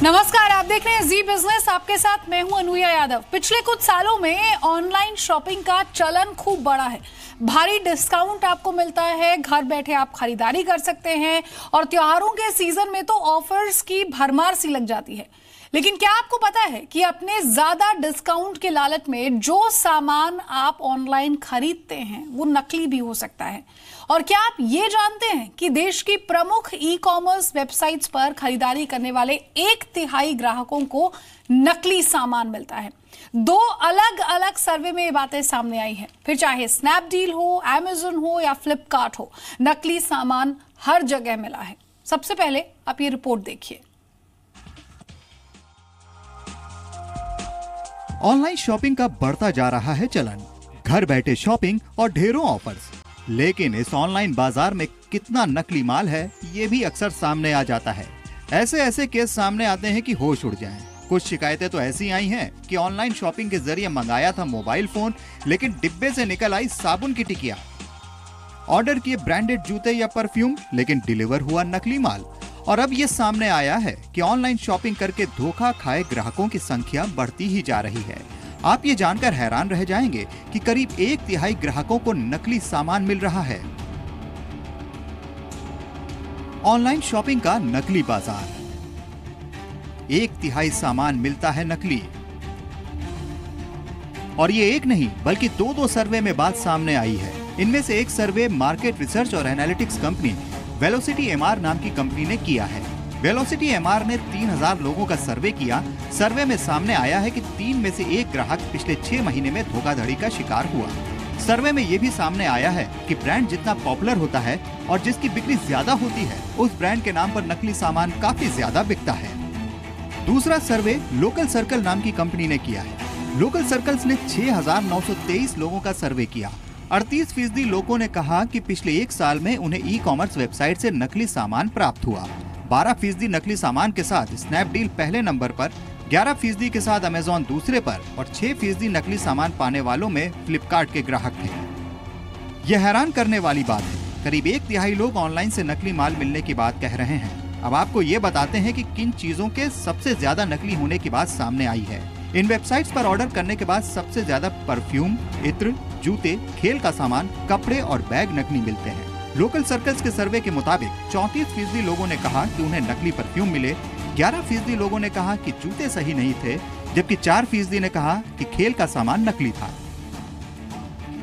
नमस्कार, आप देख रहे हैं जी बिजनेस। आपके साथ मैं हूं अनुया यादव। पिछले कुछ सालों में ऑनलाइन शॉपिंग का चलन खूब बढ़ा है। भारी डिस्काउंट आपको मिलता है, घर बैठे आप खरीदारी कर सकते हैं और त्योहारों के सीजन में तो ऑफर्स की भरमार सी लग जाती है। लेकिन क्या आपको पता है कि अपने ज्यादा डिस्काउंट के लालच में जो सामान आप ऑनलाइन खरीदते हैं वो नकली भी हो सकता है। और क्या आप ये जानते हैं कि देश की प्रमुख ई कॉमर्स वेबसाइट्स पर खरीदारी करने वाले 1/3 ग्राहकों को नकली सामान मिलता है। 2 अलग अलग सर्वे में ये बातें सामने आई हैं। फिर चाहे स्नैपडील हो, अमेज़न हो या फ्लिपकार्ट हो, नकली सामान हर जगह मिला है। सबसे पहले आप ये रिपोर्ट देखिए। ऑनलाइन शॉपिंग का बढ़ता जा रहा है चलन। घर बैठे शॉपिंग और ढेरों ऑफर्स। लेकिन इस ऑनलाइन बाजार में कितना नकली माल है ये भी अक्सर सामने आ जाता है। ऐसे केस सामने आते हैं कि होश उड़ जाएं। कुछ शिकायतें तो ऐसी आई हैं कि ऑनलाइन शॉपिंग के जरिए मंगाया था मोबाइल फोन, लेकिन डिब्बे से निकल आई साबुन की टिकिया। ऑर्डर किए ब्रांडेड जूते या परफ्यूम, लेकिन डिलीवर हुआ नकली माल। और अब ये सामने आया है कि ऑनलाइन शॉपिंग करके धोखा खाए ग्राहकों की संख्या बढ़ती ही जा रही है। आप ये जानकर हैरान रह जाएंगे कि करीब 1/3 ग्राहकों को नकली सामान मिल रहा है। ऑनलाइन शॉपिंग का नकली बाजार। 1/3 सामान मिलता है नकली। और ये एक नहीं बल्कि 2 सर्वे में बात सामने आई है। इनमें से एक सर्वे मार्केट रिसर्च और एनालिटिक्स कंपनी वेलोसिटी एमआर नाम की कंपनी ने किया है। वेलोसिटी एमआर ने 3000 लोगों का सर्वे किया। सर्वे में सामने आया है कि 3 में से 1 ग्राहक पिछले 6 महीने में धोखाधड़ी का शिकार हुआ। सर्वे में ये भी सामने आया है कि ब्रांड जितना पॉपुलर होता है और जिसकी बिक्री ज्यादा होती है, उस ब्रांड के नाम पर नकली सामान काफी ज्यादा बिकता है। दूसरा सर्वे लोकल सर्कल नाम की कंपनी ने किया है। लोकल सर्कल्स ने 6923 लोगों का सर्वे किया। 38% लोगों ने कहा कि पिछले 1 साल में उन्हें ई कॉमर्स वेबसाइट से नकली सामान प्राप्त हुआ। 12% नकली सामान के साथ स्नैपडील पहले नंबर पर, 11% के साथ अमेज़न दूसरे पर और 6% नकली सामान पाने वालों में फ्लिपकार्ट के ग्राहक थे। यह हैरान करने वाली बात है। करीब 1/3 लोग ऑनलाइन से नकली माल मिलने की बात कह रहे हैं। अब आपको ये बताते हैं कि किन चीजों के सबसे ज्यादा नकली होने की बात सामने आई है। इन वेबसाइट्स पर ऑर्डर करने के बाद सबसे ज्यादा परफ्यूम, इत्र, जूते, खेल का सामान, कपड़े और बैग नकली मिलते हैं। लोकल सर्कल्स के सर्वे के मुताबिक 34% लोगों ने कहा कि उन्हें नकली परफ्यूम मिले, 11% लोगों ने कहा कि जूते सही नहीं थे, जबकि 4% ने कहा कि खेल का सामान नकली था।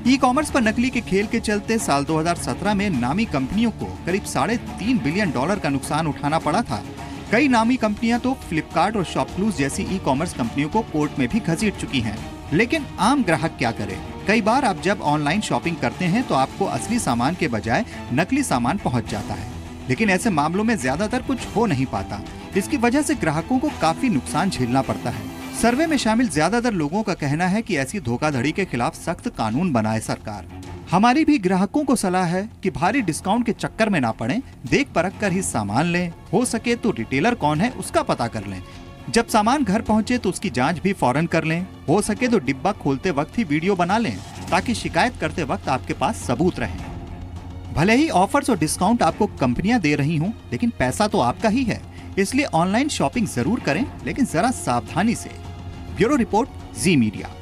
ई कॉमर्स पर नकली के खेल के चलते साल 2017 में नामी कंपनियों को करीब $3.5 बिलियन का नुकसान उठाना पड़ा था। कई नामी कंपनियां तो फ्लिपकार्ट और शॉपक्लूज जैसी ई कॉमर्स कंपनियों को कोर्ट में भी घसीट चुकी हैं। लेकिन आम ग्राहक क्या करे? कई बार आप जब ऑनलाइन शॉपिंग करते हैं तो आपको असली सामान के बजाय नकली सामान पहुंच जाता है। लेकिन ऐसे मामलों में ज्यादातर कुछ हो नहीं पाता। इसकी वजह से ग्राहकों को काफी नुकसान झेलना पड़ता है। सर्वे में शामिल ज्यादातर लोगों का कहना है कि ऐसी धोखाधड़ी के खिलाफ सख्त कानून बनाए सरकार। हमारी भी ग्राहकों को सलाह है कि भारी डिस्काउंट के चक्कर में ना पड़ें, देख परख कर ही सामान लें। हो सके तो रिटेलर कौन है उसका पता कर लें। जब सामान घर पहुंचे तो उसकी जांच भी फौरन कर लें। हो सके तो डिब्बा खोलते वक्त ही वीडियो बना लें ताकि शिकायत करते वक्त आपके पास सबूत रहे। भले ही ऑफर्स और डिस्काउंट आपको कंपनियां दे रही हों, लेकिन पैसा तो आपका ही है। इसलिए ऑनलाइन शॉपिंग जरूर करें, लेकिन जरा सावधानी से। ब्यूरो रिपोर्ट, जी मीडिया।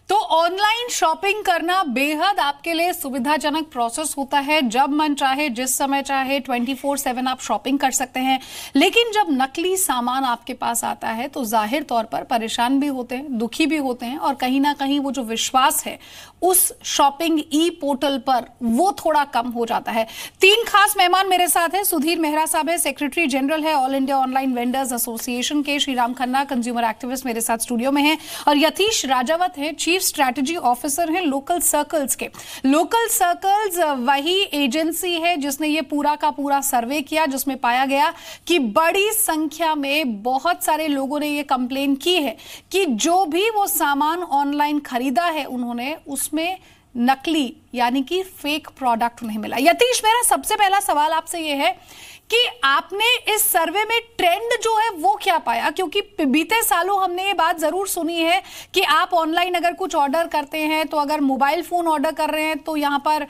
तो ऑनलाइन शॉपिंग करना बेहद आपके लिए सुविधाजनक प्रोसेस होता है। जब मन चाहे, जिस समय चाहे, 24/7 आप शॉपिंग कर सकते हैं। लेकिन जब नकली सामान आपके पास आता है तो जाहिर तौर पर परेशान भी होते हैं, दुखी भी होते हैं और कहीं ना कहीं वो जो विश्वास है उस शॉपिंग ई पोर्टल पर वो थोड़ा कम हो जाता है। 3 खास मेहमान मेरे साथ हैं। सुधीर मेहरा साहब है, सेक्रेटरी जनरल है all India online vendors association के। श्रीराम खन्ना, कंज्यूमर एक्टिविस्ट, मेरे साथ स्टूडियो में है। और यतीश राजावत है, चीफ स्ट्रैटेजी ऑफिसर हैं लोकल सर्कल्स के। लोकल सर्कल्स वही एजेंसी है जिसने ये पूरा का पूरा सर्वे किया, जिसमें पाया गया कि बड़ी संख्या में बहुत सारे लोगों ने ये कंप्लेन की है कि जो भी वो सामान ऑनलाइन खरीदा है उन्होंने उसमें नकली यानी कि फेक प्रोडक्ट उन्हें मिला। यतीश, मेरा सबसे पहला सवाल आपसे यह है कि आपने इस सर्वे में ट्रेंड जो है वो क्या पाया? क्योंकि बीते सालों हमने ये बात जरूर सुनी है कि आप ऑनलाइन अगर कुछ ऑर्डर करते हैं तो अगर मोबाइल फोन ऑर्डर कर रहे हैं तो यहाँ पर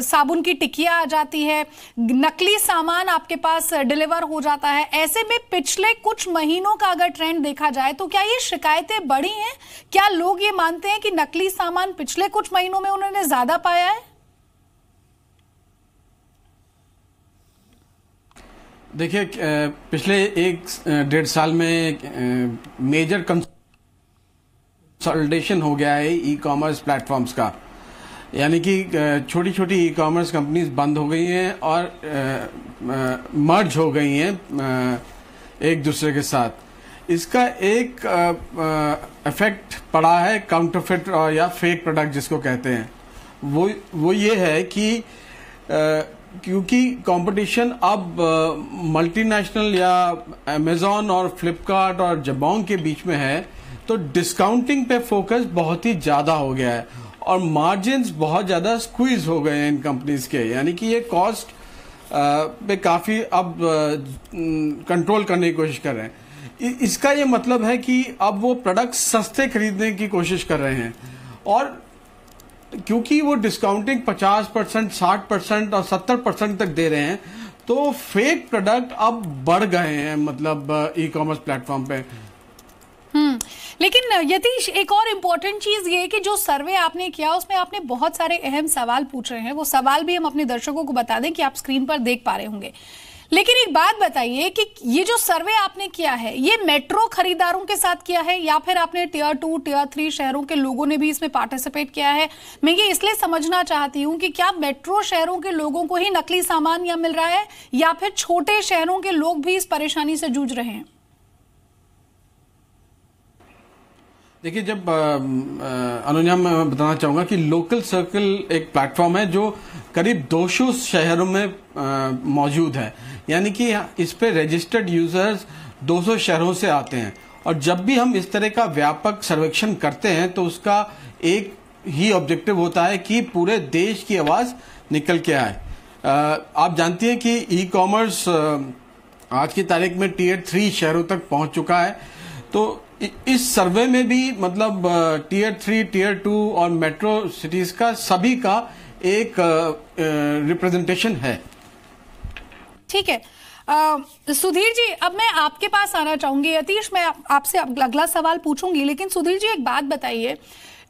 साबुन की टिकिया आ जाती है, नकली सामान आपके पास डिलीवर हो जाता है। ऐसे में पिछले कुछ महीनों का अगर ट्रेंड देखा जाए तो क्या ये शिकायतें बढ़ी हैं? क्या लोग ये मानते हैं कि नकली सामान पिछले कुछ महीनों में उन्होंने ज्यादा पाया है? देखिए, पिछले 1-1.5 साल में मेजर कंसोलिडेशन हो गया है ई कॉमर्स प्लेटफॉर्म्स का, यानी कि छोटी छोटी ई कॉमर्स कंपनीज बंद हो गई हैं और मर्ज हो गई हैं एक दूसरे के साथ। इसका एक इफेक्ट पड़ा है काउंटरफिट या फेक प्रोडक्ट जिसको कहते हैं, वो ये है कि क्योंकि कंपटीशन अब मल्टीनेशनल या अमेजॉन और फ्लिपकार्ट और जबोंग के बीच में है, तो डिस्काउंटिंग पे फोकस बहुत ही ज्यादा हो गया है और मार्जिन्स बहुत ज्यादा स्क्वीज हो गए हैं इन कंपनीज के, यानी कि ये कॉस्ट पे काफी अब कंट्रोल करने की कोशिश कर रहे हैं। इसका ये मतलब है कि अब वो प्रोडक्ट सस्ते खरीदने की कोशिश कर रहे हैं और क्योंकि वो डिस्काउंटिंग 50%, 60% और 70% तक दे रहे हैं, तो फेक प्रोडक्ट अब बढ़ गए हैं, मतलब ई कॉमर्स प्लेटफॉर्म पे। लेकिन यतीश, एक और इम्पोर्टेंट चीज ये है कि जो सर्वे आपने किया उसमें आपने बहुत सारे अहम सवाल पूछ रहे हैं। वो सवाल भी हम अपने दर्शकों को बता दें कि आप स्क्रीन पर देख पा रहे होंगे। लेकिन एक बात बताइए कि ये जो सर्वे आपने किया है ये मेट्रो खरीदारों के साथ किया है या फिर आपने टियर 2, टियर 3 शहरों के लोगों ने भी इसमें पार्टिसिपेट किया है? मैं ये इसलिए समझना चाहती हूं कि क्या मेट्रो शहरों के लोगों को ही नकली सामान या मिल रहा है या फिर छोटे शहरों के लोग भी इस परेशानी से जूझ रहे हैं? देखिए, जब अनुजा, मैं बताना चाहूंगा कि लोकल सर्कल एक प्लेटफॉर्म है जो करीब 200 शहरों में मौजूद है, यानी कि इस पे रजिस्टर्ड यूजर्स 200 शहरों से आते हैं और जब भी हम इस तरह का व्यापक सर्वेक्षण करते हैं तो उसका एक ही ऑब्जेक्टिव होता है कि पूरे देश की आवाज निकल के आए। आप जानती हैं कि ई कॉमर्स आज की तारीख में टियर 3 शहरों तक पहुंच चुका है, तो इस सर्वे में भी मतलब टियर 3, टियर 2 और मेट्रो सिटीज का सभी का एक रिप्रेजेंटेशन है। ठीक है सुधीर जी, अब मैं आपके पास आना चाहूंगी। यतीश, मैं आपसे अगला सवाल पूछूंगी, लेकिन सुधीर जी एक बात बताइए।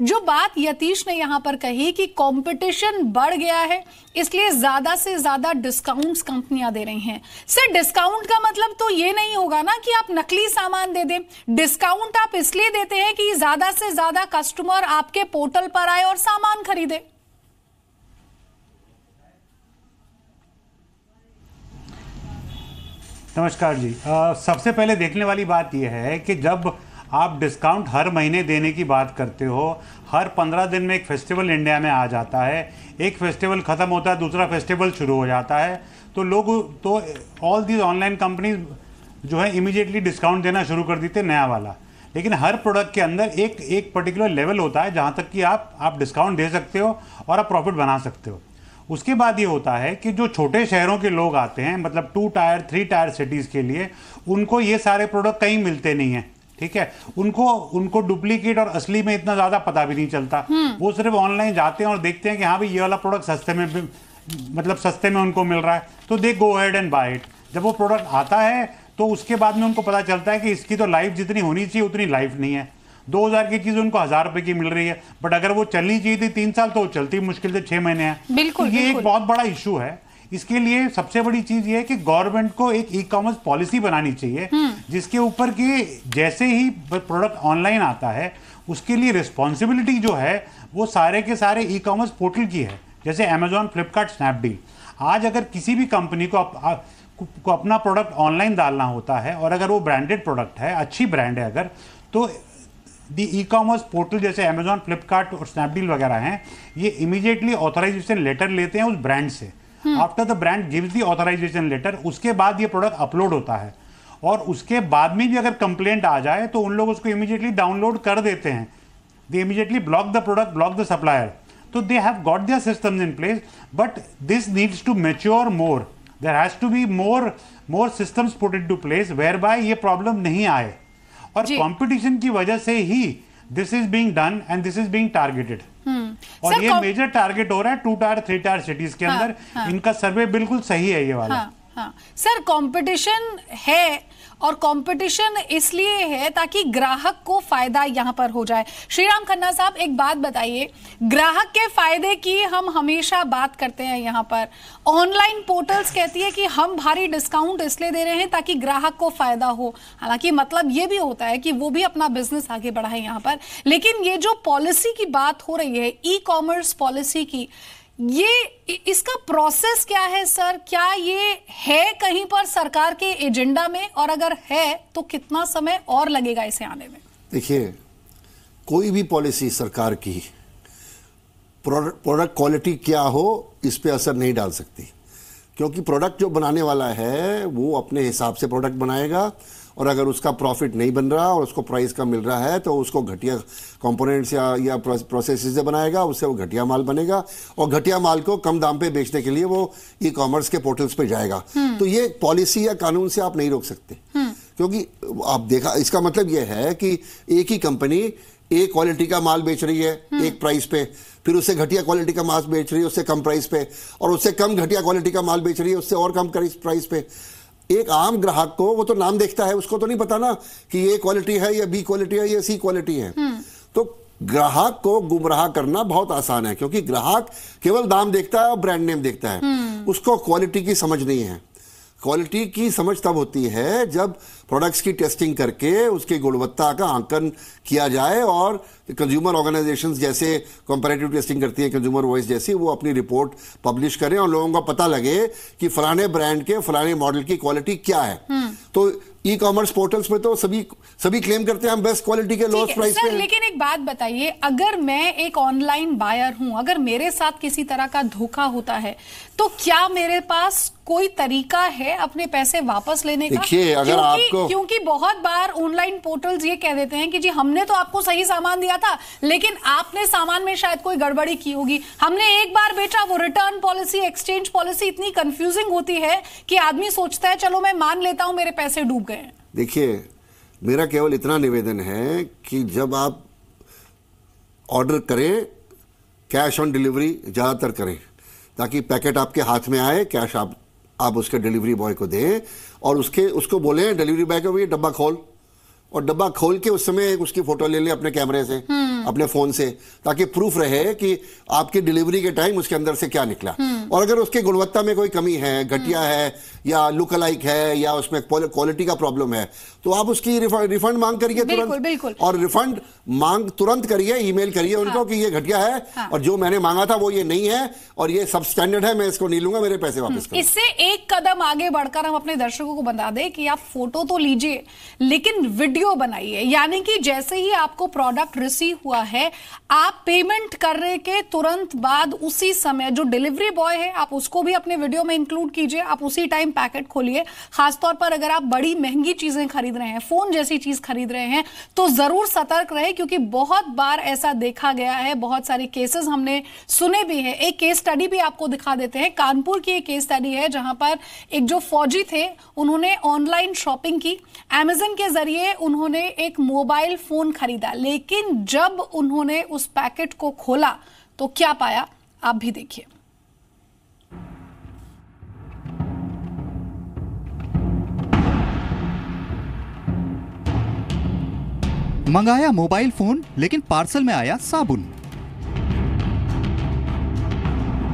जो बात यतीश ने यहां पर कही कि कंपटीशन बढ़ गया है इसलिए ज्यादा से ज्यादा डिस्काउंट्स कंपनियां दे रही हैं, सर डिस्काउंट का मतलब तो ये नहीं होगा ना कि आप नकली सामान दे दें। डिस्काउंट आप इसलिए देते हैं कि ज्यादा से ज्यादा कस्टमर आपके पोर्टल पर आए और सामान खरीदे। नमस्कार जी। सबसे पहले देखने वाली बात यह है कि जब आप डिस्काउंट हर महीने देने की बात करते हो, हर 15 दिन में एक फेस्टिवल इंडिया में आ जाता है, एक फेस्टिवल ख़त्म होता है, दूसरा फेस्टिवल शुरू हो जाता है, तो लोग तो ऑल दीज ऑनलाइन कंपनीज जो है इमीडिएटली डिस्काउंट देना शुरू कर देते नया वाला। लेकिन हर प्रोडक्ट के अंदर एक पर्टिकुलर लेवल होता है जहाँ तक कि आप डिस्काउंट दे सकते हो और आप प्रॉफिट बना सकते हो। उसके बाद ये होता है कि जो छोटे शहरों के लोग आते हैं, मतलब 2 टायर 3 टायर सिटीज़ के लिए, उनको ये सारे प्रोडक्ट कहीं मिलते नहीं हैं। ठीक है, उनको डुप्लीकेट और असली में इतना ज़्यादा पता भी नहीं चलता। वो सिर्फ ऑनलाइन जाते हैं और देखते हैं कि हाँ भाई ये वाला प्रोडक्ट सस्ते में, मतलब सस्ते में उनको मिल रहा है, तो they go ahead and buy it. जब वो प्रोडक्ट आता है तो उसके बाद में उनको पता चलता है कि इसकी तो लाइफ जितनी होनी चाहिए उतनी लाइफ नहीं है। 2000 की चीज उनको 1000 रुपए की मिल रही है, बट अगर वो चलनी चाहिए थी 3 साल तो वो चलती मुश्किल से 6 महीने है। बिल्कुल, तो ये एक बहुत बड़ा इशू है। इसके लिए सबसे बड़ी चीज ये है कि गवर्नमेंट को एक ई कॉमर्स पॉलिसी बनानी चाहिए जिसके ऊपर कि जैसे ही प्रोडक्ट ऑनलाइन आता है उसके लिए रिस्पॉन्सिबिलिटी जो है वो सारे के सारे ई कॉमर्स पोर्टल की है, जैसे अमेजॉन, फ्लिपकार्ट, स्नैपडील। आज अगर किसी भी कंपनी को अपना प्रोडक्ट ऑनलाइन डालना होता है और अगर वो ब्रांडेड प्रोडक्ट है, अच्छी ब्रांड है अगर, तो दी ई कॉमर्स पोर्टल जैसे अमेजॉन, फ्लिपकार्ट और स्नैपडील वगैरह हैं, ये इमीडिएटली ऑथराइजेशन लेटर लेते हैं उस ब्रांड से। After the brand gives the authorization letter, उसके बाद ये प्रोडक्ट अपलोड होता है और उसके बाद में भी अगर कंप्लेंट आ जाए तो उन लोग उसको इमीडिएटली डाउनलोड कर देते हैं। दे immediately block the product, block the supplier. तो they have got their systems in place, but this needs to mature more. There has to be more systems put into place whereby ये problem नहीं आए, और competition की वजह से ही this is being done and this is being targeted. और ये major target हो रहा है 2 टायर 3 टायर सिटीज के अंदर. इनका सर्वे बिल्कुल सही है ये वाला. सर कंपटीशन है, और कंपटीशन इसलिए है ताकि ग्राहक को फायदा यहां पर हो जाए. श्रीराम खन्ना साहब, एक बात बताइए, ग्राहक के फायदे की हम हमेशा बात करते हैं यहां पर. ऑनलाइन पोर्टल्स कहती है कि हम भारी डिस्काउंट इसलिए दे रहे हैं ताकि ग्राहक को फायदा हो. हालांकि मतलब ये भी होता है कि वो भी अपना बिजनेस आगे बढ़ाए यहां पर. लेकिन ये जो पॉलिसी की बात हो रही है, ई कॉमर्स पॉलिसी की, ये इसका प्रोसेस क्या है सर? क्या ये है कहीं पर सरकार के एजेंडा में, और अगर है तो कितना समय और लगेगा इसे आने में? देखिए, कोई भी पॉलिसी सरकार की प्रोडक्ट क्वालिटी क्या हो इस पे असर नहीं डाल सकती, क्योंकि प्रोडक्ट जो बनाने वाला है वो अपने हिसाब से प्रोडक्ट बनाएगा, और अगर उसका प्रॉफिट नहीं बन रहा और उसको प्राइस कम मिल रहा है तो उसको घटिया कंपोनेंट्स या प्रोसेस से बनाएगा, उससे वो घटिया माल बनेगा, और घटिया माल को कम दाम पे बेचने के लिए वो ई कॉमर्स के पोर्टल्स पे जाएगा. तो ये पॉलिसी या कानून से आप नहीं रोक सकते, क्योंकि आप देखा, इसका मतलब ये है कि एक ही कंपनी एक क्वालिटी का माल बेच रही है एक प्राइस पे, फिर उससे घटिया क्वालिटी का माल बेच रही है उससे कम प्राइस पे, और उससे कम घटिया क्वालिटी का माल बेच रही है उससे और कम प्राइस पे. एक आम ग्राहक को, वो तो नाम देखता है, उसको तो नहीं पता ना कि ये क्वालिटी है, या बी क्वालिटी है, या सी क्वालिटी है. तो ग्राहक को गुमराह करना बहुत आसान है, क्योंकि ग्राहक केवल दाम देखता है और ब्रांड नेम देखता है, उसको क्वालिटी की समझ नहीं है. क्वालिटी की समझ तब होती है जब प्रोडक्ट्स की टेस्टिंग करके उसकी गुणवत्ता का आंकलन किया जाए, और कंज्यूमर ऑर्गेनाइजेशंस जैसे कंपैरेटिव टेस्टिंग करती है, कंज्यूमर वॉइस जैसी, वो अपनी रिपोर्ट पब्लिश करें और लोगों को पता लगे कि फलाने ब्रांड के फलाने मॉडल की क्वालिटी क्या है. तो ई कॉमर्स पोर्टल्स में तो सभी क्लेम करते हैं हम बेस्ट क्वालिटी के लोएस्ट प्राइस पे. लेकिन एक बात बताइए, अगर मैं एक ऑनलाइन बायर हूं, अगर मेरे साथ किसी तरह का धोखा होता है, तो क्या मेरे पास कोई तरीका है अपने पैसे वापस लेने का? देखिए, अगर आपको, क्योंकि बहुत बार ऑनलाइन पोर्टल्स ये कह देते हैं कि जी हमने तो आपको सही सामान दिया था, लेकिन आपने सामान में शायद कोई गड़बड़ी की होगी, हमने एक बार बेचा. वो रिटर्न पॉलिसी, एक्सचेंज पॉलिसी इतनी कंफ्यूजिंग होती है कि आदमी सोचता है चलो मैं मान लेता हूं मेरे पैसे डूब गए. देखिए, मेरा केवल इतना निवेदन है कि जब आप ऑर्डर करें, कैश ऑन डिलीवरी ज़्यादातर करें, ताकि पैकेट आपके हाथ में आए, कैश आप उसके डिलीवरी बॉय को दें, और उसको बोलें डिलीवरी बॉय को, ये डब्बा खोल, और डब्बा खोल के उस समय उसकी फोटो ले ले अपने कैमरे से, अपने फोन से, ताकि प्रूफ रहे कि आपकी डिलीवरी के टाइम उसके अंदर से क्या निकला. और अगर उसकी गुणवत्ता में कोई कमी है, घटिया है, या लुक अलाइक है, या उसमें क्वालिटी का प्रॉब्लम है, तो आप उसकी रिफंड मांग करिए तुरंत. और रिफंड मांग तुरंत करिए, ईमेल करिए उनको कि ये घटिया है, और जो मैंने मांगा था वो ये नहीं है, और ये सब स्टैंडर्ड है, मैं इसको नहीं लूंगा, मेरे पैसे वापस करो. इससे एक कदम आगे बढ़कर हम अपने दर्शकों को बता दें कि आप फोटो तो लीजिए, लेकिन वीडियो बनाइए. यानी कि जैसे ही आपको प्रोडक्ट रिसीव हुआ है, आप पेमेंट करने के तुरंत बाद उसी समय जो डिलीवरी बॉय है, आप उसको भी अपने वीडियो में इंक्लूड कीजिए. आप उसी टाइम पैकेट खोलिए. खासतौर पर अगर आप बड़ी महंगी चीजें खरीद रहे हैं, फोन जैसी चीज खरीद रहे हैं, तो जरूर सतर्क रहे, क्योंकि बहुत बार ऐसा देखा गया है, बहुत सारे केसेस हमने सुने भी हैं. एक केस स्टडी भी आपको दिखा देते हैं. कानपुर की एक केस स्टडी है जहां पर एक जो फौजी थे, उन्होंने ऑनलाइन शॉपिंग की, अमेज़न के जरिए उन्होंने एक मोबाइल फोन खरीदा, लेकिन जब उन्होंने उस पैकेट को खोला तो क्या पाया, आप भी देखिए. मंगाया मोबाइल फोन, लेकिन पार्सल में आया साबुन.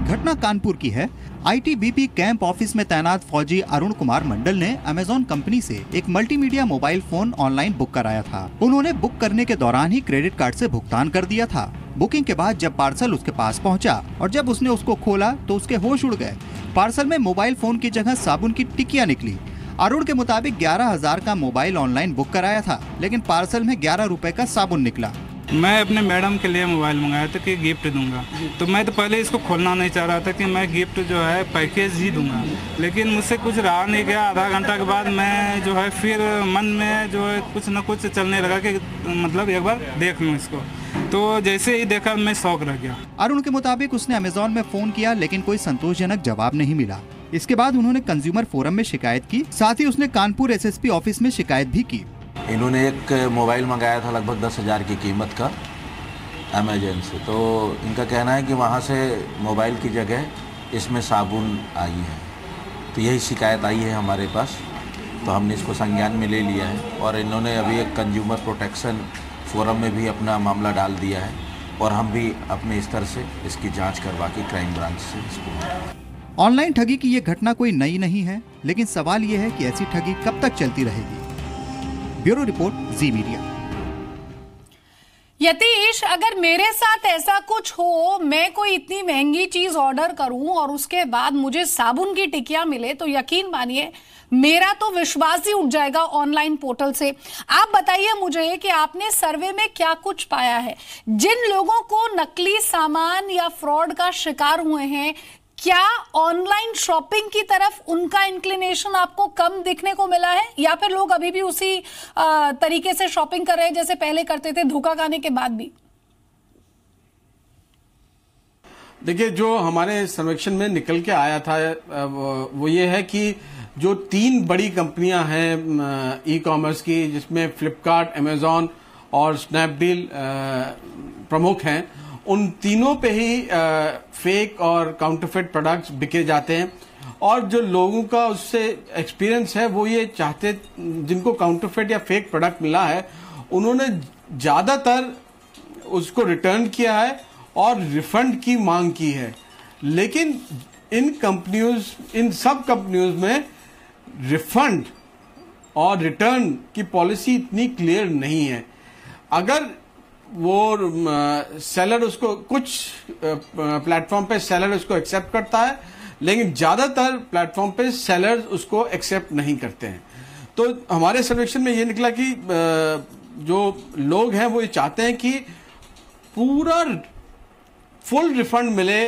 घटना कानपुर की है. आईटीबीपी कैंप ऑफिस में तैनात फौजी अरुण कुमार मंडल ने अमेज़न कंपनी से एक multimedia mobile phone online book कराया था. उन्होंने बुक करने के दौरान ही क्रेडिट कार्ड से भुगतान कर दिया था. बुकिंग के बाद जब पार्सल उसके पास पहुंचा और जब उसने उसको खोला तो उसके होश उड़ गए. पार्सल में मोबाइल फोन की जगह साबुन की टिकिया निकली. अरुण के मुताबिक 11,000 का मोबाइल ऑनलाइन बुक कराया था, लेकिन पार्सल में 11 रुपए का साबुन निकला. मैं अपने मैडम के लिए मोबाइल मंगाया था कि गिफ्ट दूंगा, तो मैं तो पहले इसको खोलना नहीं चाह रहा था कि मैं गिफ्ट जो है पैकेज ही दूंगा, लेकिन मुझसे कुछ रहा नहीं गया. आधा घंटा के बाद मैं जो है फिर मन में जो है कुछ न कुछ चलने लगा कि मतलब एक बार देख लूँ इसको. तो जैसे ही देखा मैं शौक रह गया। अरुण के मुताबिक उसने अमेजॉन में फोन किया लेकिन कोई संतोषजनक जवाब नहीं मिला। इसके बाद उन्होंने कंज्यूमर फोरम में शिकायत की, साथ ही उसने कानपुर एसएसपी ऑफिस में शिकायत भी की। इन्होंने एक मोबाइल मंगाया था लगभग 10,000 की कीमत का अमेजन से, तो इनका कहना है कि वहाँ से मोबाइल की जगह इसमें साबुन आई है। तो यही शिकायत आई है हमारे पास, तो हमने इसको संज्ञान में ले लिया है और इन्होंने अभी एक कंज्यूमर प्रोटेक्शन फोरम में भी अपना मामला डाल दिया है और हम भी अपने स्तर से इसकी जांच करवा के क्राइम ब्रांच से इसको। ऑनलाइन ठगी की ये घटना कोई नई नहीं है, लेकिन सवाल ये है कि ऐसी ठगी कब तक चलती रहेगी। ब्यूरो रिपोर्ट, जी मीडिया। यतीश, अगर मेरे साथ ऐसा कुछ हो, मैं कोई इतनी महंगी चीज ऑर्डर करूं और उसके बाद मुझे साबुन की टिकिया मिले, तो यकीन मानिए मेरा तो विश्वास ही उठ जाएगा ऑनलाइन पोर्टल से। आप बताइए मुझे कि आपने सर्वे में क्या कुछ पाया है। जिन लोगों को नकली सामान या फ्रॉड का शिकार हुए हैं, क्या ऑनलाइन शॉपिंग की तरफ उनका इंक्लिनेशन आपको कम दिखने को मिला है, या फिर लोग अभी भी उसी तरीके से शॉपिंग कर रहे हैं जैसे पहले करते थे, धोखा खाने के बाद भी? देखिए, जो हमारे सर्वेक्षण में निकल के आया था वो ये है कि जो 3 बड़ी कंपनियां हैं ई कॉमर्स की, जिसमें फ्लिपकार्ट, अमेजॉन और स्नैपडील प्रमुख हैं, उन तीनों पे ही फेक और काउंटरफेट प्रोडक्ट्स बिके जाते हैं। और जो लोगों का उससे एक्सपीरियंस है वो ये चाहते, जिनको काउंटरफेट या फेक प्रोडक्ट मिला है उन्होंने ज्यादातर उसको रिटर्न किया है और रिफंड की मांग की है। लेकिन इन सब कंपनियों में रिफंड और रिटर्न की पॉलिसी इतनी क्लियर नहीं है। अगर वो सेलर उसको, कुछ प्लेटफॉर्म पे सेलर उसको एक्सेप्ट करता है, लेकिन ज्यादातर प्लेटफॉर्म पे सेलर उसको एक्सेप्ट नहीं करते हैं। तो हमारे सर्वेक्षण में ये निकला कि जो लोग हैं वो ये चाहते हैं कि पूरा फुल रिफंड मिले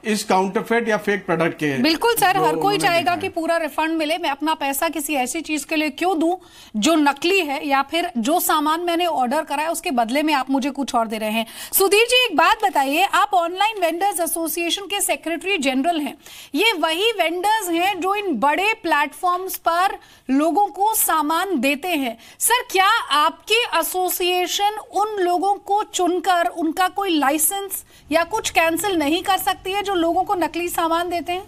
इस काउंटरफेट या फेक प्रोडक्ट के। बिल्कुल सर, हर कोई चाहेगा कि पूरा रिफंड मिले। मैं अपना पैसा किसी ऐसी चीज के लिए क्यों दूं जो नकली है, या फिर जो सामान मैंने ऑर्डर करा है उसके बदले में आप मुझे कुछ और दे रहे हैं। सुधीर जी, एक बात बताइए, आप ऑनलाइन वेंडर्स एसोसिएशन के सेक्रेटरी जनरल हैं। ये वही वेंडर्स हैं जो इन बड़े प्लेटफॉर्म्स पर लोगों को सामान देते हैं। सर, क्या आपकी एसोसिएशन उन लोगों को चुनकर उनका कोई लाइसेंस या कुछ कैंसिल नहीं कर सकती है जो लोगों को नकली सामान देते हैं?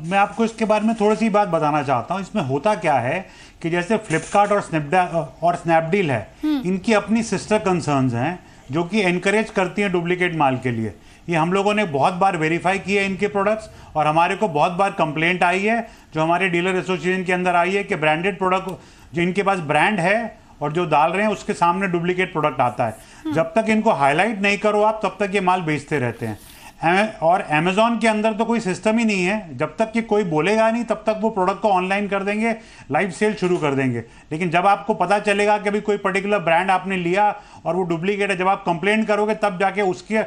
मैं आपको इसके बारे में थोड़ी सी बात बताना चाहता हूं। इसमें होता क्या है कि जैसे फ्लिपकार्ट और स्नैपडील है, इनकी अपनी सिस्टर कंसर्न्स हैं जो कि एनकरेज करती हैं डुप्लीकेट माल के लिए। ये हम लोगों ने बहुत बार वेरीफाई किए इनके प्रोडक्ट्स, और हमारे को बहुत बार कंप्लेंट आई है जो हमारे डीलर एसोसिएशन के अंदर आई है कि ब्रांडेड प्रोडक्ट जो इनके पास ब्रांड है और जो डाल रहे हैं उसके सामने डुप्लीकेट प्रोडक्ट आता है। जब तक इनको हाईलाइट नहीं करो आप, तब तक ये माल बेचते रहते हैं। और अमेजॉन के अंदर तो कोई सिस्टम ही नहीं है, जब तक कि कोई बोलेगा नहीं तब तक वो प्रोडक्ट को ऑनलाइन कर देंगे, लाइव सेल शुरू कर देंगे। लेकिन जब आपको पता चलेगा कि अभी कोई पर्टिकुलर ब्रांड आपने लिया और वो डुप्लीकेट है, जब आप कंप्लेंट करोगे तब जाके उसके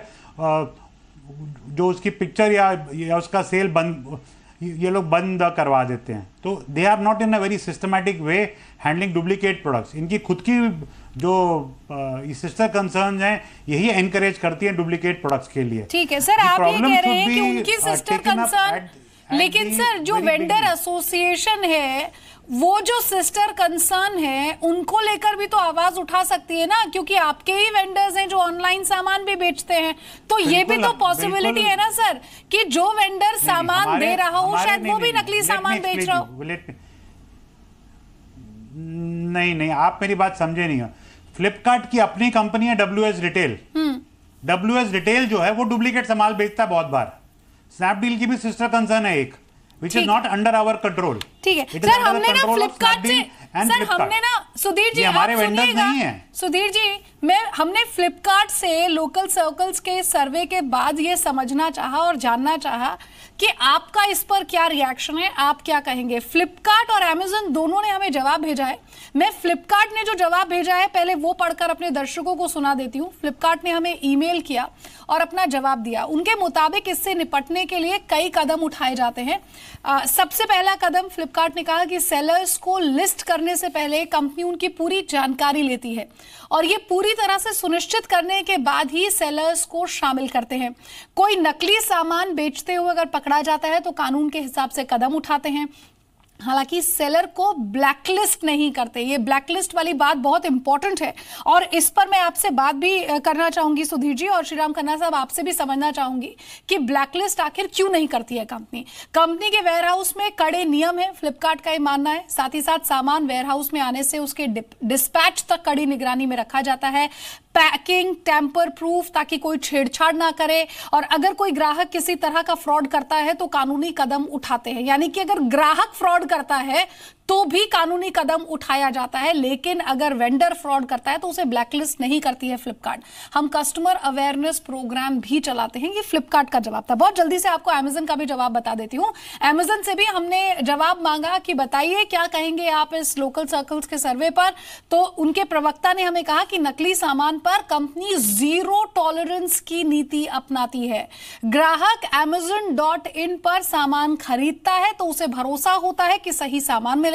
जो उसकी पिक्चर या उसका सेल बंद, ये लोग बंद करवा देते हैं। तो they are not in a very systematic way handling duplicate products. इनकी खुद की जो सिस्टर कंसर्न हैं यही एनकरेज करती हैं डुप्लीकेट प्रोडक्ट्स के लिए। ठीक है सर, आप ये कह रहे हैं कि उनकी सिस्टर कंसर्न, लेकिन सर जो वेंडर एसोसिएशन है वो जो सिस्टर कंसर्न है उनको लेकर भी तो आवाज उठा सकती है ना, क्योंकि आपके ही वेंडर्स हैं जो ऑनलाइन सामान भी बेचते हैं। तो ये भी तो पॉसिबिलिटी है ना सर कि जो वेंडर सामान दे रहा हो शायद वो भी नकली सामान बेच रहा हो। नहीं, आप मेरी बात समझे नहीं हो। फ्लिपकार्ट की अपनी कंपनी है WS रिटेल। WS रिटेल जो है वो डुप्लीकेट सामान बेचता है बहुत बार। स्नैपडील की भी सिस्टर कंसर्न है एक, which is not under our control। ठीक है सर, हमने ना फ्लिपकार्ट से, सर हमने ना, सुधीर जी आप सुनिएगा, सुधीर जी हमने फ्लिपकार्ट से लोकल सर्कल्स के सर्वे के बाद ये समझना चाहा और जानना चाहा कि आपका इस पर क्या रिएक्शन है, आप क्या कहेंगे। फ्लिपकार्ट और अमेजन दोनों ने हमें जवाब भेजा है। मैं फ्लिपकार्ट ने जो जवाब भेजा है पहले वो पढ़कर अपने दर्शकों को सुना देती हूं। फ्लिपकार्ट ने हमें ईमेल किया और अपना जवाब दिया। उनके मुताबिक इससे निपटने के लिए कई कदम उठाए जाते हैं। सबसे पहला कदम फ्लिपकार्ट ने कहा कि सेलर्स को लिस्ट करने से पहले कंपनी उनकी पूरी जानकारी लेती है और ये पूरी तरह से सुनिश्चित करने के बाद ही सेलर्स को शामिल करते हैं। कोई नकली सामान बेचते हुए अगर पकड़ा जाता है तो कानून के हिसाब से कदम उठाते हैं। हालांकि सेलर को ब्लैकलिस्ट नहीं करते। ये ब्लैकलिस्ट वाली बात बहुत इंपॉर्टेंट है और इस पर मैं आपसे बात भी करना चाहूंगी सुधीर जी, और श्रीराम खन्ना साहब आपसे भी समझना चाहूंगी कि ब्लैकलिस्ट आखिर क्यों नहीं करती है कंपनी के वेयरहाउस में कड़े नियम है, फ्लिपकार्ट का ये मानना है। साथ ही साथ सामान वेयरहाउस में आने से उसके डिस्पैच तक कड़ी निगरानी में रखा जाता है। पैकिंग टेम्पर प्रूफ, ताकि कोई छेड़छाड़ ना करे, और अगर कोई ग्राहक किसी तरह का फ्रॉड करता है तो कानूनी कदम उठाते हैं। यानी कि अगर ग्राहक फ्रॉड करता है तो भी कानूनी कदम उठाया जाता है, लेकिन अगर वेंडर फ्रॉड करता है तो उसे ब्लैकलिस्ट नहीं करती है फ्लिपकार्ट। हम कस्टमर अवेयरनेस प्रोग्राम भी चलाते हैं। ये फ्लिपकार्ट का जवाब था। बहुत जल्दी से आपको अमेजन का भी जवाब बता देती हूं। अमेजन से भी हमने जवाब मांगा कि बताइए क्या कहेंगे आप इस लोकल सर्कल्स के सर्वे पर। तो उनके प्रवक्ता ने हमें कहा कि नकली सामान पर कंपनी जीरो टॉलरेंस की नीति अपनाती है। ग्राहक amazon.in पर सामान खरीदता है तो उसे भरोसा होता है कि सही सामान मिलेगा।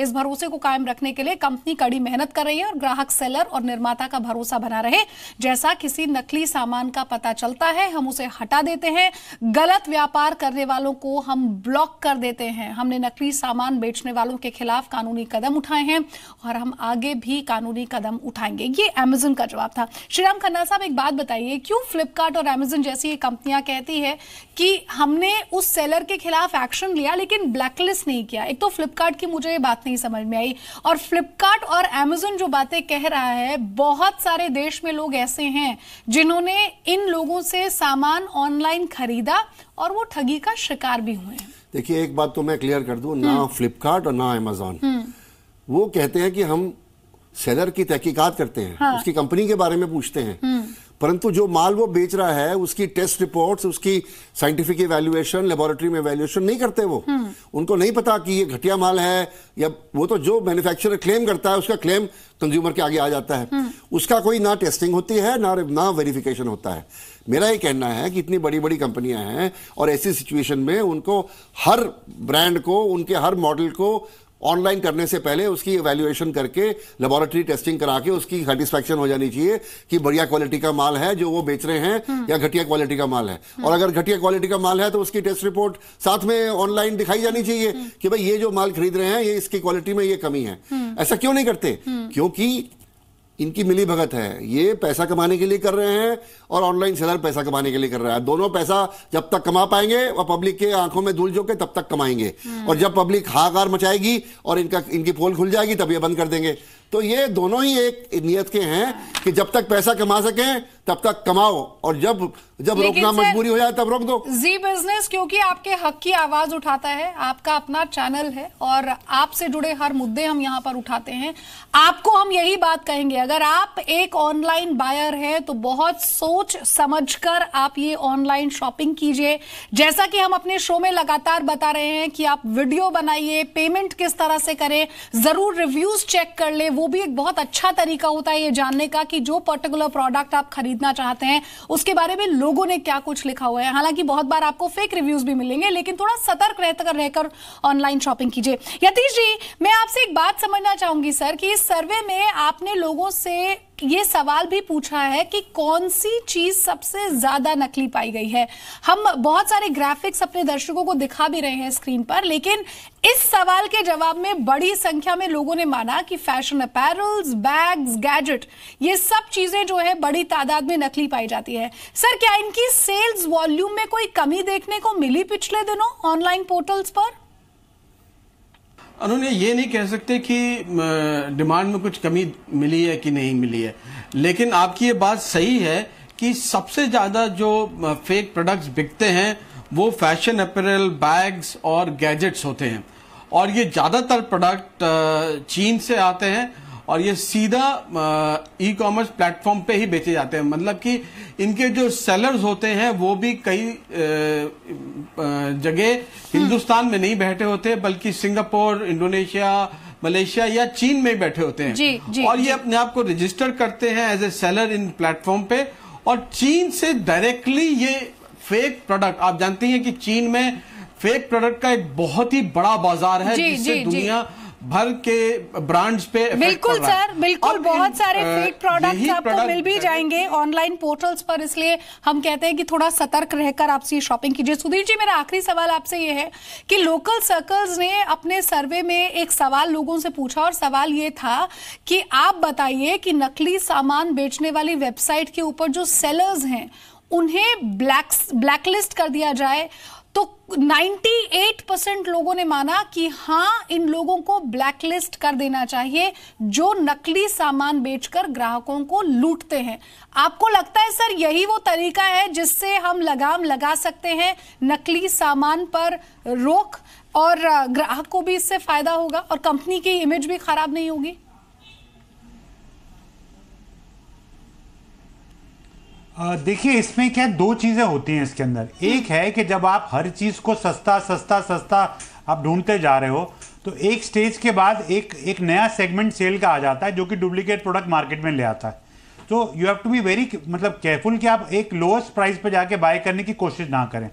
इस भरोसे को कायम रखने के लिए कंपनी कड़ी मेहनत कर रही है और ग्राहक, सेलर और निर्माता का भरोसा बना रहे। जैसा किसी नकली सामान का पता चलता है हम उसे हटा देते हैं। गलत व्यापार करने वालों को हम ब्लॉक कर देते हैं। हमने नकली सामान बेचने वालों के खिलाफ कानूनी कदम उठाए हैं और हम आगे भी कानूनी कदम उठाएंगे। ये अमेजन का जवाब था। श्रीराम खन्ना साहब, एक बात बताइए, क्यों फ्लिपकार्ट और अमेजन जैसी कंपनियां कहती है कि हमने उस सेलर के खिलाफ एक्शन लिया लेकिन ब्लैकलिस्ट नहीं किया? एक तो फ्लिपकार्ट की मुझे ये बात नहीं समझ में आई, और फ्लिपकार्ट और अमेजन जो बातें कह रहा है, बहुत सारे देश में लोग ऐसे हैं जिन्होंने इन लोगों से सामान ऑनलाइन खरीदा और वो ठगी का शिकार भी हुए हैं। देखिए, एक बात तो मैं क्लियर कर दूं, ना फ्लिपकार्ट और ना अमेजन वो कहते हैं कि हम सेलर की तहकीकात करते हैं, हाँ। उसकी कंपनी के बारे में पूछते हैं, परंतु जो माल वो बेच रहा है उसकी टेस्ट रिपोर्ट्स, उसकी साइंटिफिक इवैल्यूएशन, लेबोरेटरी में इवैल्यूएशन नहीं करते वो। उनको नहीं पता कि ये घटिया माल है, या वो तो जो मैन्युफैक्चरर क्लेम करता है उसका क्लेम कंज्यूमर के आगे आ जाता है। उसका कोई ना टेस्टिंग होती है ना वेरिफिकेशन होता है। मेरा ये कहना है कि इतनी बड़ी बड़ी कंपनियां हैं और ऐसी सिचुएशन में उनको हर ब्रांड को, उनके हर मॉडल को ऑनलाइन करने से पहले उसकी इवैल्यूएशन करके, लेबोरेटरी टेस्टिंग करा के उसकी सेटिस्फैक्शन हो जानी चाहिए कि बढ़िया क्वालिटी का माल है जो वो बेच रहे हैं या घटिया क्वालिटी का माल है। और अगर घटिया क्वालिटी का माल है तो उसकी टेस्ट रिपोर्ट साथ में ऑनलाइन दिखाई जानी चाहिए कि भाई ये जो माल खरीद रहे हैं ये इसकी क्वालिटी में ये कमी है। ऐसा क्यों नहीं करते? क्योंकि इनकी मिली भगत है। ये पैसा कमाने के लिए कर रहे हैं और ऑनलाइन सेलर पैसा कमाने के लिए कर रहा है। दोनों पैसा जब तक कमा पाएंगे और पब्लिक के आंखों में धूल झोंके तब तक कमाएंगे, और जब पब्लिक हाहाकार मचाएगी और इनकी पोल खुल जाएगी तब ये बंद कर देंगे। तो ये दोनों ही एक नियत के हैं कि जब तक पैसा कमा सकें तब तक कमाओ, और जब रोकना मजबूरी हो जाए तब रोक दो। जी बिजनेस क्योंकि आपके हक की आवाज उठाता है, आपका अपना चैनल है और आपसे जुड़े हर मुद्दे हम यहाँ पर उठाते हैं। आपको हम यही बात कहेंगे, अगर आप एक ऑनलाइन बायर हैं तो बहुत सोच समझकर आप ये ऑनलाइन शॉपिंग कीजिए। जैसा कि हम अपने शो में लगातार बता रहे हैं कि आप वीडियो बनाइए, पेमेंट किस तरह से करें, जरूर रिव्यूज चेक कर ले। वो भी एक बहुत अच्छा तरीका होता है ये जानने का कि जो पर्टिकुलर प्रोडक्ट आप खरीदना चाहते हैं उसके बारे में लोगों ने क्या कुछ लिखा हुआ है। हालांकि बहुत बार आपको फेक रिव्यूज भी मिलेंगे, लेकिन थोड़ा सतर्क रहकर ऑनलाइन शॉपिंग कीजिए। यतीश जी, मैं आपसे एक बात समझना चाहूंगी सर कि इस सर्वे में आपने लोगों से ये सवाल भी पूछा है कि कौन सी चीज सबसे ज्यादा नकली पाई गई है। हम बहुत सारे ग्राफिक्स अपने दर्शकों को दिखा भी रहे हैं स्क्रीन पर, लेकिन इस सवाल के जवाब में बड़ी संख्या में लोगों ने माना कि फैशन अपैरल्स, बैग्स, गैजेट, ये सब चीजें जो है बड़ी तादाद में नकली पाई जाती है। सर, क्या इनकी सेल्स वॉल्यूम में कोई कमी देखने को मिली पिछले दिनों ऑनलाइन पोर्टल्स पर? उन्होंने ये नहीं कह सकते कि डिमांड में कुछ कमी मिली है कि नहीं मिली है, लेकिन आपकी ये बात सही है कि सबसे ज्यादा जो फेक प्रोडक्ट्स बिकते हैं वो फैशन अपैरल, बैग्स और गैजेट्स होते हैं, और ये ज्यादातर प्रोडक्ट चीन से आते हैं और ये सीधा ई कॉमर्स प्लेटफॉर्म पे ही बेचे जाते हैं। मतलब कि इनके जो सेलर्स होते हैं वो भी कई जगह हिंदुस्तान में नहीं बैठे होते, बल्कि सिंगापुर, इंडोनेशिया, मलेशिया या चीन में बैठे होते हैं। जी, और ये अपने आप को रजिस्टर करते हैं as a seller in platform पे, और चीन से डायरेक्टली ये फेक प्रोडक्ट, आप जानते हैं कि चीन में फेक प्रोडक्ट का एक बहुत ही बड़ा बाजार है, जिससे दुनिया भर के ब्रांड्स पे बिल्कुल सर, बिल्कुल बहुत सारे फेक प्रोडक्ट्स आपको मिल भी जाएंगे ऑनलाइन पोर्टल्स पर, इसलिए हम कहते हैं कि थोड़ा सतर्क रहकर आप ये शॉपिंग कीजिए। सुधीर जी, मेरा आखिरी सवाल आपसे ये है कि लोकल सर्कल्स ने अपने सर्वे में एक सवाल लोगों से पूछा, और सवाल ये था कि आप बताइए कि नकली सामान बेचने वाली वेबसाइट के ऊपर जो सेलर्स हैं उन्हें ब्लैकलिस्ट कर दिया जाए। तो 98% लोगों ने माना कि हाँ, इन लोगों को ब्लैकलिस्ट कर देना चाहिए जो नकली सामान बेचकर ग्राहकों को लूटते हैं। आपको लगता है सर यही वो तरीका है जिससे हम लगाम लगा सकते हैं नकली सामान पर रोक, और ग्राहक को भी इससे फायदा होगा और कंपनी की इमेज भी खराब नहीं होगी? देखिए, इसमें क्या दो चीजें होती हैं इसके अंदर। एक है कि जब आप हर चीज को सस्ता सस्ता सस्ता आप ढूंढते जा रहे हो, तो एक स्टेज के बाद एक नया सेगमेंट सेल का आ जाता है जो कि डुप्लीकेट प्रोडक्ट मार्केट में ले आता है। तो you have to be very careful कि आप एक लोएस्ट प्राइस पे जाके बाय करने की कोशिश ना करें।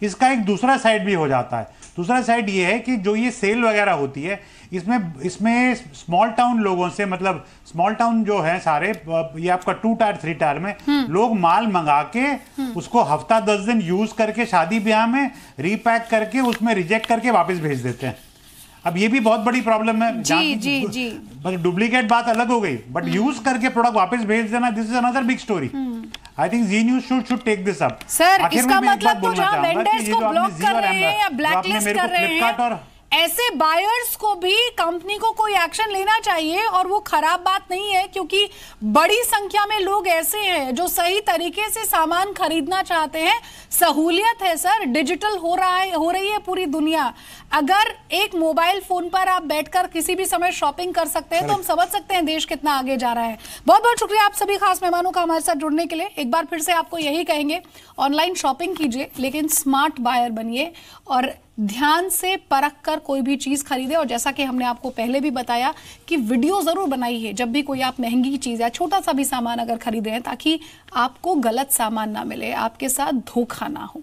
इसका एक दूसरा साइड भी हो जाता है। दूसरा साइड ये है कि जो ये सेल वगैरह होती है, इसमें स्मॉल टाउन लोगों से, मतलब स्मॉल टाउन जो है सारे, ये आपका 2 टायर 3 टायर में लोग माल मंगा के उसको हफ्ता 10 दिन यूज करके शादी ब्याह में रीपैक करके उसमें रिजेक्ट करके वापस भेज देते हैं। अब ये भी बहुत बड़ी प्रॉब्लम है। जी। बस डुप्लीकेट बात अलग हो गई, बट यूज करके प्रोडक्ट वापस भेज देना, this is another big story. I think Zee News should take this up. Sir, इसका मतलब तो जहां वेंडर्स को ब्लॉक कर रहे हैं या ब्लैकलिस्ट कर रहे हैं, ऐसे बायर्स को भी कंपनी को कोई एक्शन लेना चाहिए। और वो खराब बात नहीं है, क्योंकि बड़ी संख्या में लोग ऐसे हैं जो सही तरीके से सामान खरीदना चाहते हैं। सहूलियत है सर, डिजिटल हो रही है पूरी दुनिया। अगर एक मोबाइल फोन पर आप बैठकर किसी भी समय शॉपिंग कर सकते हैं, तो हम समझ सकते हैं देश कितना आगे जा रहा है। बहुत बहुत शुक्रिया आप सभी खास मेहमानों का हमारे साथ जुड़ने के लिए। एक बार फिर से आपको यही कहेंगे, ऑनलाइन शॉपिंग कीजिए लेकिन स्मार्ट बायर बनिए और ध्यान से परख कर कोई भी चीज खरीदे। और जैसा कि हमने आपको पहले भी बताया कि वीडियो जरूर बनाइए जब भी कोई आप महंगी चीज या छोटा सा भी सामान अगर खरीद रहे हैं, ताकि आपको गलत सामान ना मिले, आपके साथ धोखा ना हो।